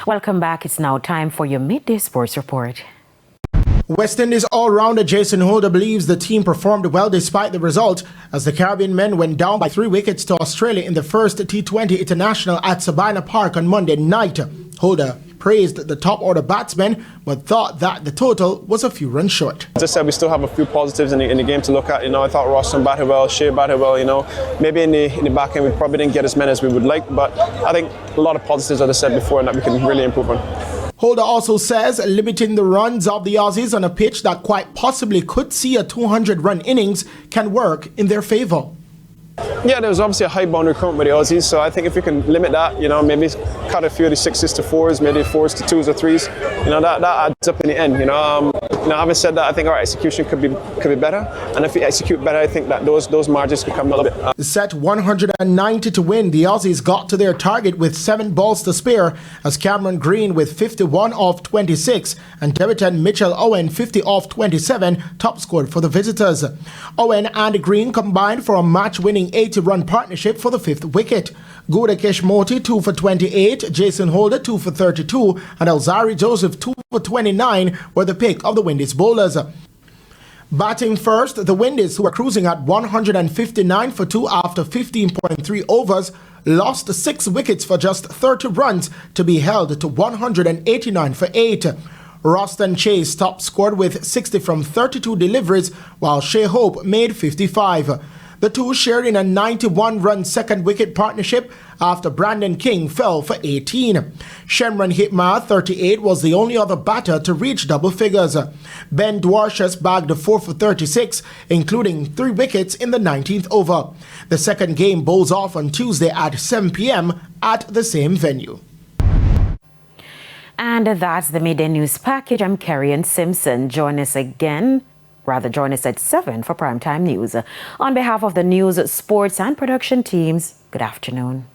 Welcome back. It's now time for your midday sports report. West Indies all-rounder Jason Holder believes the team performed well despite the result as the Caribbean men went down by 3 wickets to Australia in the first T20 International at Sabina Park on Monday night. Holder praised the top-order batsmen but thought that the total was a few runs short. As I said, we still have a few positives in the game to look at. I thought Roston batted well, Shea batted well. Maybe in the back end we probably didn't get as many as we would like, but I think a lot of positives, as I said before, and that we can really improve on. Holder also says limiting the runs of the Aussies on a pitch that quite possibly could see a 200-run innings can work in their favour. Yeah, there was obviously a high boundary count with the Aussies, so I think if we can limit that, maybe cut a few of the 6s to 4s, maybe 4s to 2s or 3s, that adds up in the end. Having said that, I think our execution could be better, and if we execute better, I think that those margins could come a little bit. Set 190 to win, the Aussies got to their target with 7 balls to spare as Cameron Green with 51 off 26 and Deviton Mitchell Owen 50 off 27 top scored for the visitors. Owen and Green combined for a match-winning 80-run partnership for the 5th wicket. Gudakesh Moti 2 for 28, Jason Holder 2 for 32 and Alzari Joseph 2 for 29 were the pick of the Windies bowlers. Batting first, the Windies, who were cruising at 159 for 2 after 15.3 overs, lost 6 wickets for just 30 runs to be held to 189 for 8. Roston Chase top scored with 60 from 32 deliveries, while Shea Hope made 55. The two shared in a 91-run second wicket partnership after Brandon King fell for 18. Shemron Hitmar, 38, was the only other batter to reach double figures. Ben Dwarshuis bagged 4 for 36, including 3 wickets in the 19th over. The second game bowls off on Tuesday at 7 p.m. at the same venue. And that's the Midday News Package. I'm Kerry-Ann Simpson. Join us at 7 for Primetime News. On behalf of the news, sports and production teams, good afternoon.